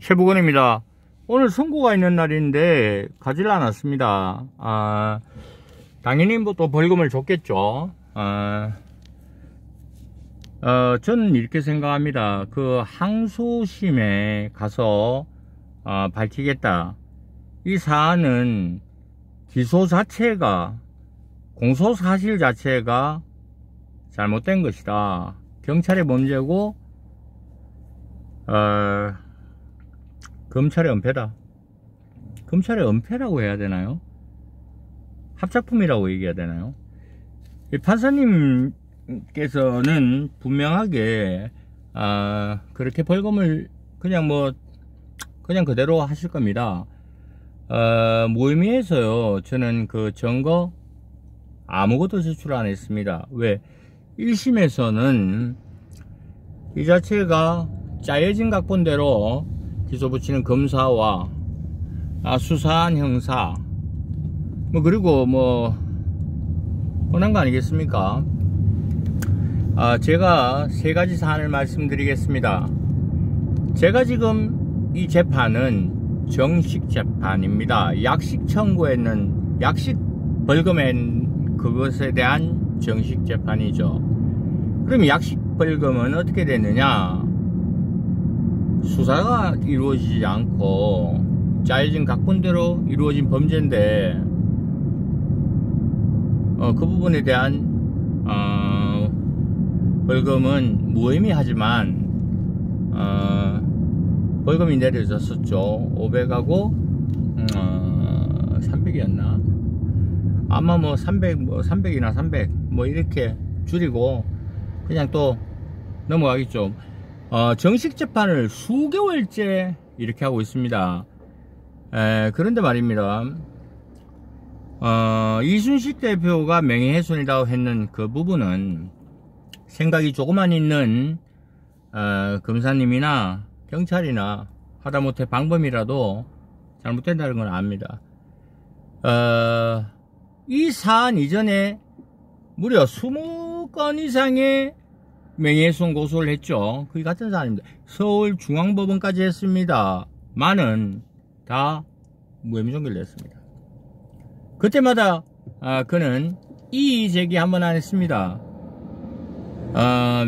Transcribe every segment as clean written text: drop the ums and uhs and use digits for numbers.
최부건입니다. 오늘 선고가 있는 날인데 가지를 않았습니다. 당연히 뭐 또 벌금을 줬겠죠. 저는 이렇게 생각합니다. 그 항소심에 가서 밝히겠다. 이 사안은 기소 자체가, 공소 사실 자체가 잘못된 것이다. 경찰의 범죄고 검찰의 은폐다. 검찰의 은폐라고 해야 되나요? 합작품이라고 얘기해야 되나요? 판사님께서는 분명하게 그렇게 벌금을 그냥 그대로 하실 겁니다. 무혐의해서요, 저는 그 증거 아무것도 제출 안 했습니다. 왜? 1심에서는 이 자체가 짜여진 각본대로 기소 붙이는 검사와 수사한 형사 그리고 뻔한 거 아니겠습니까? 제가 세 가지 사안을 말씀드리겠습니다. 제가 지금 이 재판은 정식 재판입니다. 약식 청구에는 약식 벌금엔 그것에 대한 정식 재판이죠. 그럼 약식 벌금은 어떻게 되느냐? 수사가 이루어지지 않고 짜여진 각본대로 이루어진 범죄인데 그 부분에 대한 벌금은 무의미하지만 벌금이 내려졌었죠. 500하고 300이었나? 아마 300이나 300 이렇게 줄이고 그냥 또 넘어가겠죠. 정식 재판을 수개월째 이렇게 하고 있습니다. 그런데 말입니다. 이순식 대표가 명예훼손이라고 했는 그 부분은 생각이 조금만 있는 검사님이나 경찰이나 하다못해 방범이라도 잘못된다는 건 압니다. 이 사안 이전에 무려 20건 이상의 명예훼손 고소를 했죠. 그게 같은 사안입니다. 서울중앙법원까지 했습니다. 많은 다 무혐의 종결을 했습니다. 그때마다 그는 이의 제기 한 번 안 했습니다.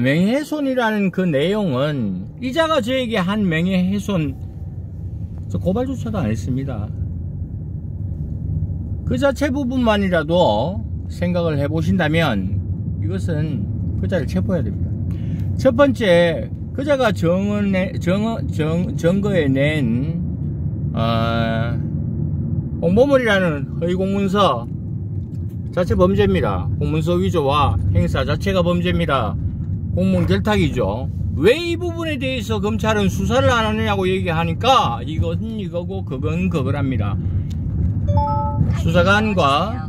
명예훼손이라는 그 내용은 이자가 저에게 한 명예훼손 고발조차도 안 했습니다. 그 자체 부분만이라도 생각을 해보신다면 이것은 그자를 체포해야 됩니다. 첫 번째, 그자가 증거에 낸 홍보물이라는 허위공문서 자체 범죄입니다. 공문서 위조와 행사 자체가 범죄입니다. 공문 결탁이죠. 왜 이 부분에 대해서 검찰은 수사를 안 하느냐고 얘기하니까 이것은 이거고 그건 그거랍니다. 수사관과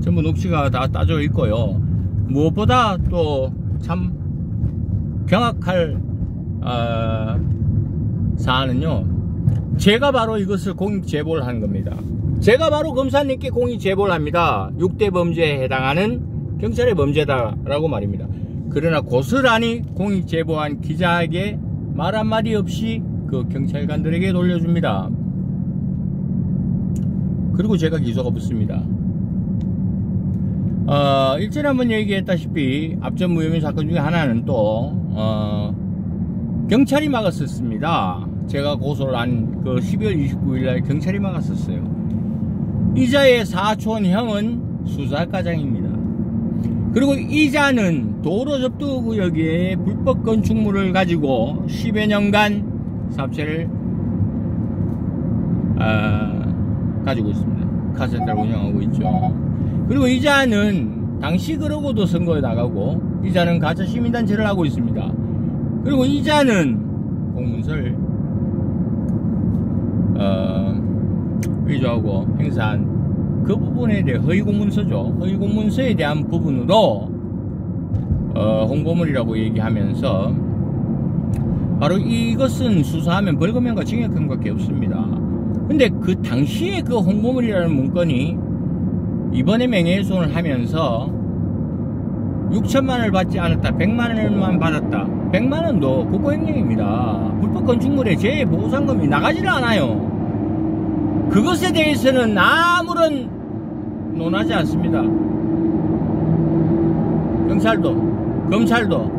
전부 녹취가 다 따져 있고요. 무엇보다 또 참 경악할 사안은요, 제가 바로 이것을 공익 제보를 한 겁니다. 제가 바로 검사님께 공익 제보를 합니다. 6대 범죄에 해당하는 경찰의 범죄다라고 말입니다. 그러나 고스란히 공익 제보한 기자에게 말 한마디 없이 그 경찰관들에게 돌려줍니다. 그리고 제가 기소가 붙습니다. 일전에 한번 얘기했다시피 앞전 무혐의 사건 중에 하나는 또 경찰이 막았었습니다. 제가 고소를 한 그 12월 29일 날 경찰이 막았었어요. 이자의 사촌형은 수사과장입니다. 그리고 이자는 도로 접두구역에 불법 건축물을 가지고 10여 년간 사업체를 가지고 있습니다. 카센터를 운영하고 있죠. 그리고 이자는 당시 그러고도 선거에 나가고 이자는 가짜 시민단체를 하고 있습니다. 그리고 이자는 공문서를 위조하고 행사한 그 부분에 대해 허위공문서죠. 허위공문서에 대한 부분으로 홍보물이라고 얘기하면서 바로 이것은 수사하면 벌금형과 징역형밖에 없습니다. 근데 그 당시에 그 홍보물이라는 문건이 이번에 명예훼손을 하면서 6천만 원을 받지 않았다, 100만 원만 받았다, 100만원도 국고행령입니다. 불법 건축물의 재보상금이 나가지를 않아요. 그것에 대해서는 아무런 논하지 않습니다. 경찰도 검찰도.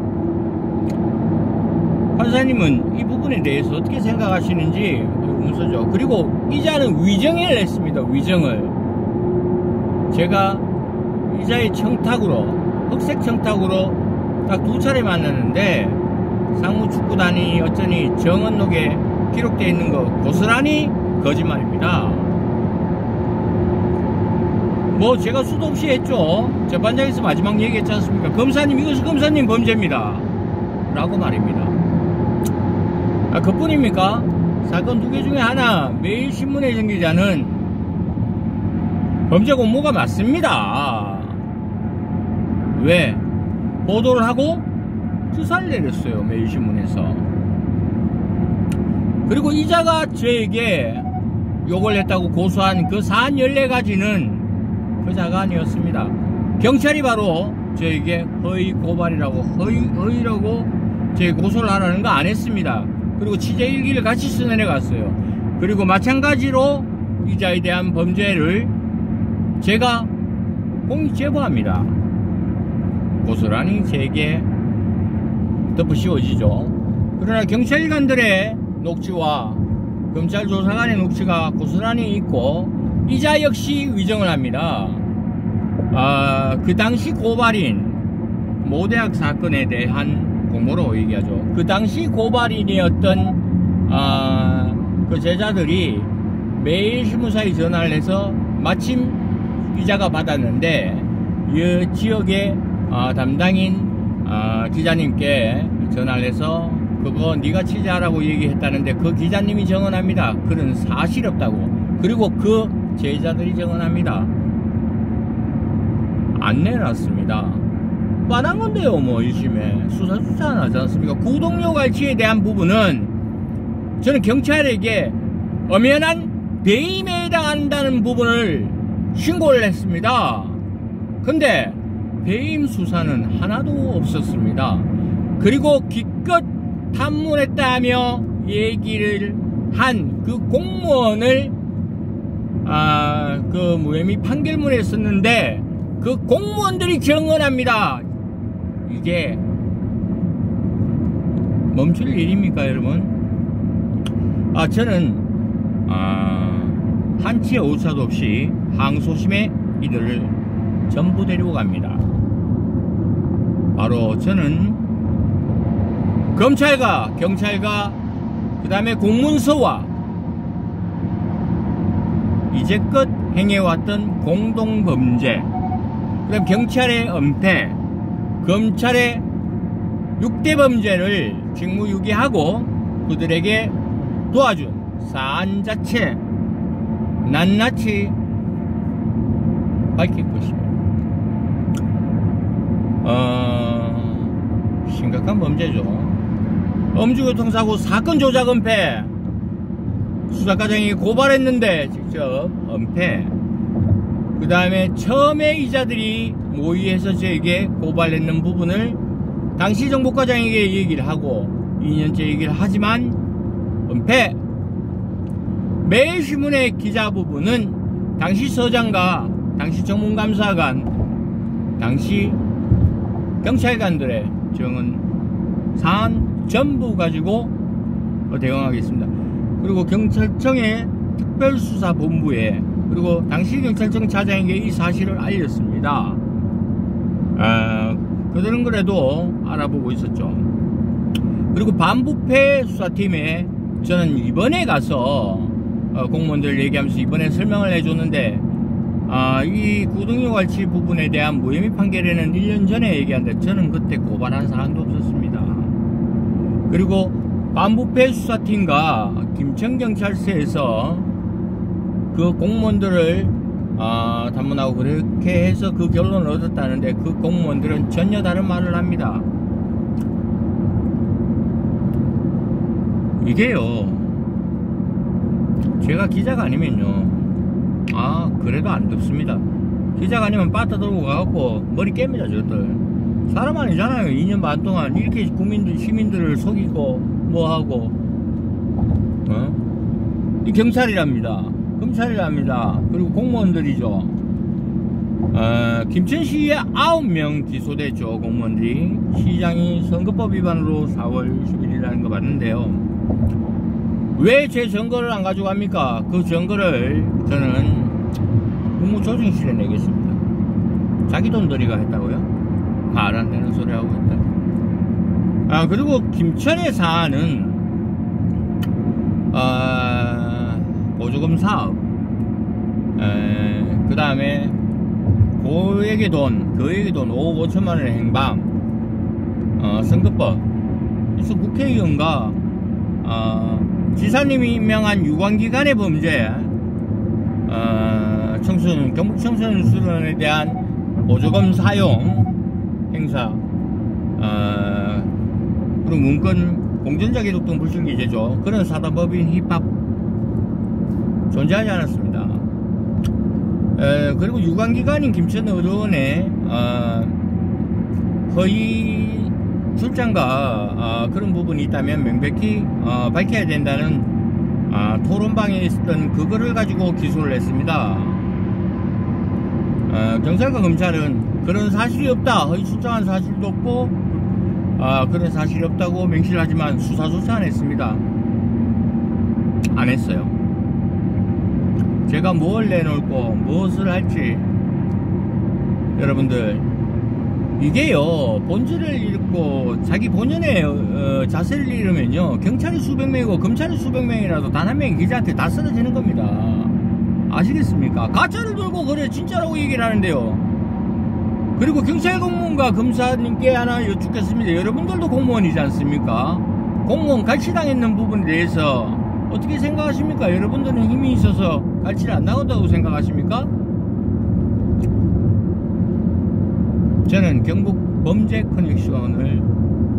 판사님은 이 부분에 대해서 어떻게 생각하시는지 문서죠. 그리고 이자는 위정을 했습니다. 위정을. 제가 이자의 청탁으로, 흑색 청탁으로 딱 2차례 만났는데 상무축구단이 어쩌니 정언록에 기록되어 있는 거 고스란히 거짓말입니다. 뭐 제가 수도 없이 했죠. 재판장에서 마지막 얘기했지 않습니까? 검사님, 이것은 검사님 범죄입니다 라고 말입니다. 그뿐입니까? 사건 2개 중에 하나, 매일신문의 정기자는 범죄 공모가 맞습니다. 왜? 보도를 하고 수사를 내렸어요. 매일신문에서. 그리고 이자가 저에게 욕을 했다고 고소한 그 사안 14가지는 그자가 아니었습니다. 경찰이 바로 저에게 허위 고발이라고, 허위라고 제 고소를 하라는 거 안 했습니다. 그리고 취재 일기를 같이 써내려갔어요. 그리고 마찬가지로 이자에 대한 범죄를 제가 공익 제보합니다. 고스란히 제게 덮어씌워지죠. 그러나 경찰관들의 녹취와 검찰 조사관의 녹취가 고스란히 있고 이자 역시 위정을 합니다. 그 당시 고발인 모대학 사건에 대한 공모로 얘기하죠. 그 당시 고발인이었던 그 제자들이 매일신문사에 전화를 해서 마침 이자가 받았는데 이 지역의 담당인 기자님께 전화를 해서 그거 네가 취재하라고 얘기했다는데 그 기자님이 정언합니다. 그런 사실 없다고. 그리고 그 제자들이 정언합니다. 안 내놨습니다. 뻔한 건데요. 뭐 1심에 수사 안 하지 않습니까? 구독료 갈취에 대한 부분은 저는 경찰에게 엄연한 배임에 해당한다는 부분을 신고를 했습니다. 근데 배임 수사는 하나도 없었습니다. 그리고 기껏 탐문했다며 얘기를 한 그 공무원을 그 무혐의 판결문에 썼는데 그 공무원들이 정언합니다. 이게 멈출 일입니까, 여러분? 저는 한치의 오차도 없이 항소심에 이들을 전부 데리고 갑니다. 바로 저는 검찰과 경찰과 그 다음에 공문서와 이제껏 행해왔던 공동범죄, 그 다음 경찰의 은폐, 검찰의 6대 범죄를 직무유기하고 그들에게 도와준 사안 자체 낱낱이 밝힐 것입니다. 심각한 범죄죠. 음주교통사고 사건 조작 은폐, 수사과장이 고발했는데 직접 은폐, 그 다음에 처음에 이자들이 모의해서 저에게 고발했는 부분을 당시 정보과장에게 얘기를 하고 2년째 얘기를 하지만 은폐. 매일신문의 기자 부분은 당시 서장과 당시 전문감사관, 당시 경찰관들의 정은 사안 전부 가지고 대응하겠습니다. 그리고 경찰청의 특별수사본부에, 그리고 당시 경찰청 차장에게 이 사실을 알렸습니다. 그들은 그래도 알아보고 있었죠. 그리고 반부패 수사팀에 저는 이번에 가서 공무원들 얘기하면서 이번에 설명을 해줬는데, 이 구독료 갈취 부분에 대한 무혐의 판결에는 1년 전에 얘기하는데 저는 그때 고발한 사항도 없었습니다. 그리고 반부패 수사팀과 김천경찰서에서 그 공무원들을 담문하고 그렇게 해서 그 결론을 얻었다는데 그 공무원들은 전혀 다른 말을 합니다. 이게요, 제가 기자가 아니면요, 그래도 안 덥습니다. 기자가 아니면 빠따 들고 가갖고 머리 깹니다. 저것들 사람 아니잖아요. 2년 반 동안 이렇게 시민들을 속이고 뭐하고 이 경찰이랍니다. 검찰이랍니다. 그리고 공무원들이죠. 김천시에 9명 기소됐죠. 공무원들이. 시장이 선거법 위반으로 4월 11일이라는 거 봤는데요. 왜 제 증거를 안 가져갑니까? 그 증거를 저는 국무조정실에 내겠습니다. 자기 돈 들이가 했다고요? 말 안 되는 소리 하고 있다. 그리고 김천의 사안은 보조금 사업, 그 다음에 그에게 돈 5억 5천만원의 행방, 선거법. 그래서 국회의원과 지사님이 임명한 유관기관의 범죄, 경북 청소년 수련에 대한 보조금 사용 행사, 그리고 문건 공전자기록 등 불충기죄죠. 그런 사단법인 힙합 존재하지 않았습니다. 그리고 유관기관인 김천의료원의 허위 출장과 그런 부분이 있다면 명백히 밝혀야 된다는 토론방에 있었던 그거를 가지고 기소를 했습니다. 경찰과 검찰은 그런 사실이 없다, 허위 출장한 사실도 없고 그런 사실이 없다고 명시를 하지만 수사조차 안 했습니다. 안 했어요. 제가 뭘 내놓고 무엇을 할지, 여러분들 이게요, 본질을 잃고 자기 본연의 자세를 잃으면요, 경찰이 수백 명이고 검찰이 수백 명이라도 단 한 명의 기자한테 다 쓰러지는 겁니다. 아시겠습니까? 가짜를 들고 그래 진짜라고 얘기를 하는데요. 그리고 경찰 공무원과 검사님께 하나 여쭙겠습니다. 여러분들도 공무원이지 않습니까? 공무원 갈취당했는 부분에 대해서 어떻게 생각하십니까? 여러분들은 힘이 있어서 갈취를 안 나온다고 생각하십니까? 저는 경북 범죄 커넥션을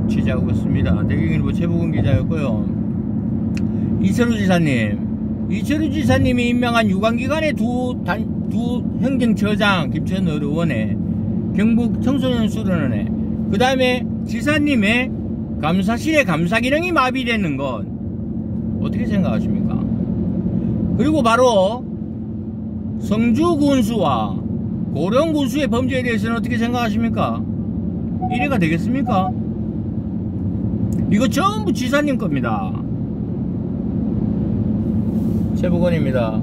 취재하고 있습니다. 대경일보 최보근 기자였고요. 이철우 지사님이 임명한 유관기관의 두 행정처장, 김천의료원에, 경북 청소년 수련원에, 그 다음에 지사님의 감사실의 감사기능이 마비되는 건 어떻게 생각하십니까? 그리고 바로 성주군수와 고령군수의 범죄에 대해서는 어떻게 생각하십니까? 이래가 되겠습니까? 이거 전부 지사님 겁니다. 최보건입니다.